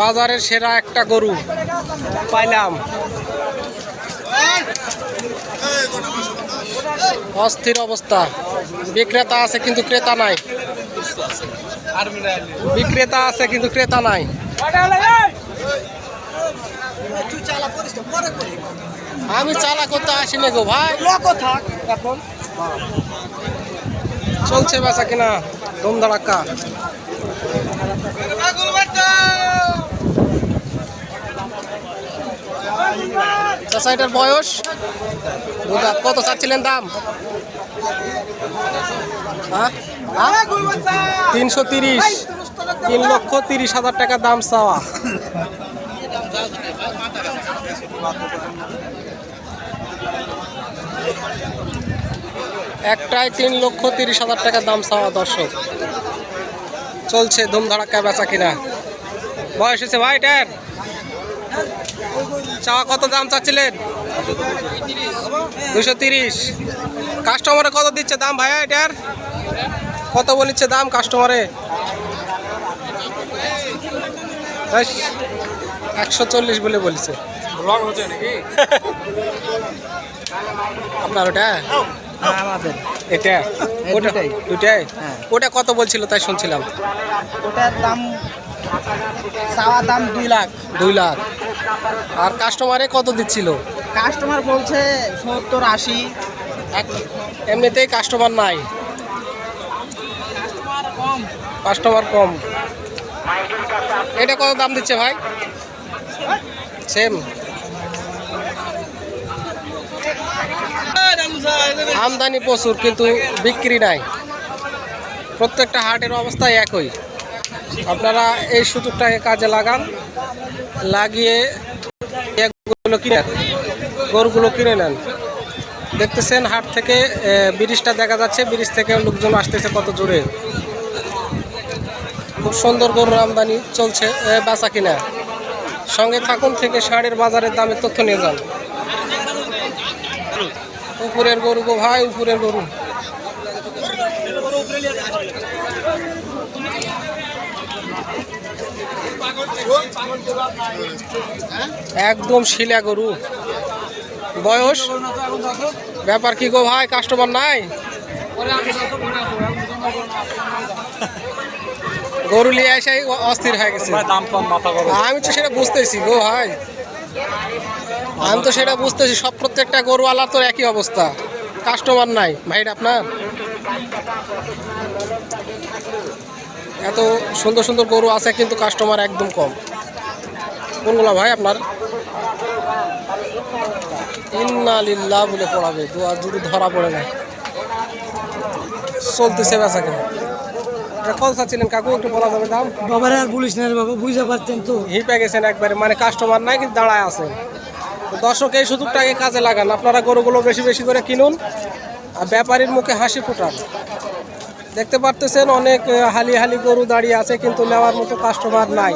বাজারের সেরা একটা গরু পাইলাম। অস্থির অবস্থা। বিক্রেতা আছে কিন্তু ক্রেতা নাই। বিক্রেতা আছে কিন্তু ক্রেতা নাই। আমি চালা করতে আসিনি গো ভাই। এখন চলছে বেচা কিনা ধুমধাড়াক্কা। চাচা এটার বয়স কত চাচ্ছিলেন দাম? 330। 3,30,000 টাকা দাম চাওয়া। একটাই 3,30,000 টাকা দাম চাওয়া দর্শক। চলছে ধুমধাড়াক্কা বেচা কিনা। বয়স হয়েছে ভাই এটার? চাওয়া কত দাম চাচ্ছিলেন? 230। কাস্টমারে কত দিচ্ছে দাম ভাইয়া এটার? কত বলিচ্ছে দাম কাস্টমারে? 140 বলে বলছে। আপনার ওটা? আমাদের এটা ওটাই দুটাই। ওটা কত বলছিল তাই শুনছিলাম? ওটার দাম চাওয়া দাম 2 লাখ। 2 লাখ। আর কাস্টমারে কত দিচ্ছিল? কাস্টমার বলছে 70-80। এমনিতেই কাস্টমার নাই, কাস্টমার কম। এটা কত দাম দিচ্ছে ভাই? সেম। আমদানি প্রচুর কিন্তু বিক্রি নাই। প্রত্যেকটা হাটের অবস্থায় একই। আপনারা এই সুযোগটাকে কাজে লাগান, লাগিয়ে গরুগুলো কিনে নেন। দেখতেছেন হাট থেকে ব্রিজটা দেখা যাচ্ছে, ব্রিজ থেকে লোকজন আসতেছে কত জোরে। খুব সুন্দর গরুর আমদানি চলছে, বেচা কিনা। সঙ্গে থাকুন, থেকে ষাঁড়ের বাজারের দামের তথ্য নিয়ে যান। উপরের গরু গো ভাই, উপরের গরু। একদম শিলা গরু। বয়স ব্যাপার কি গো ভাই? কাস্টমার নাই? গরু নিয়ে এসে অস্থির হয়ে গেছে। আমি তো সেটা বুঝতেছি গো ভাই, আমি তো সেটা বুঝতেছি। সব প্রত্যেকটা গরু আলার তো একই অবস্থা, কাস্টমার নাই ভাইটা আপনার। এত সুন্দর সুন্দর গরু আছে কিন্তু কাস্টমার একদম কম। কোনগুলো ভাই আপনার? ইন্না লিল্লাহ বলে পড়াবে যদি ধরা পড়ে না। চলতেছে বেচা কিনা। কত চাচ্ছিলেন কাকু, একটু বলা যাবে দাম? বাবার আর বলিস না বাবা, বুঝতে পারছেন তো। হিপে গেছেন একবারে, মানে কাস্টমার নাই কিন্তু দাঁড়ায় আছেন। দর্শক এই সুযোগটাকে কাজে লাগান, আপনারা গরুগুলো বেশি বেশি করে কিনুন আর ব্যাপারীর মুখে হাসি ফোটান। দেখতে পারতেছেন অনেক হালি হালি গরু দাঁড়িয়ে আছে কিন্তু নেওয়ার মতো কাস্টমার নাই।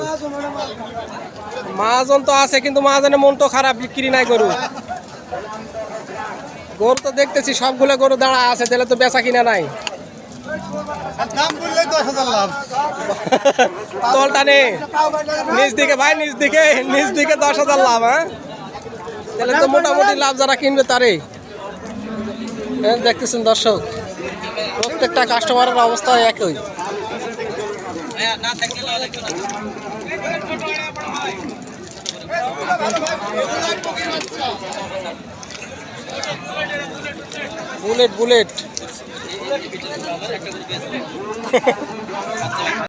মহাজন তো আছে কিন্তু মহাজনের মন তো খারাপ, বিক্রি নাই গরু। গরু তো দেখতেছি সবগুলো গরু দাঁড়ায় আছে, তাহলে তো বেচা কিনা নাই। তলটা নে নিচ দিকে ভাই, নিচ দিকে 10,000 লাভ। হ্যাঁ, তাহলে তো মোটামুটি লাভ যারা কিনবে তারে। দেখতেছেন দর্শক, প্রত্যেকটা কাস্টমারের অবস্থা একই। বুলেট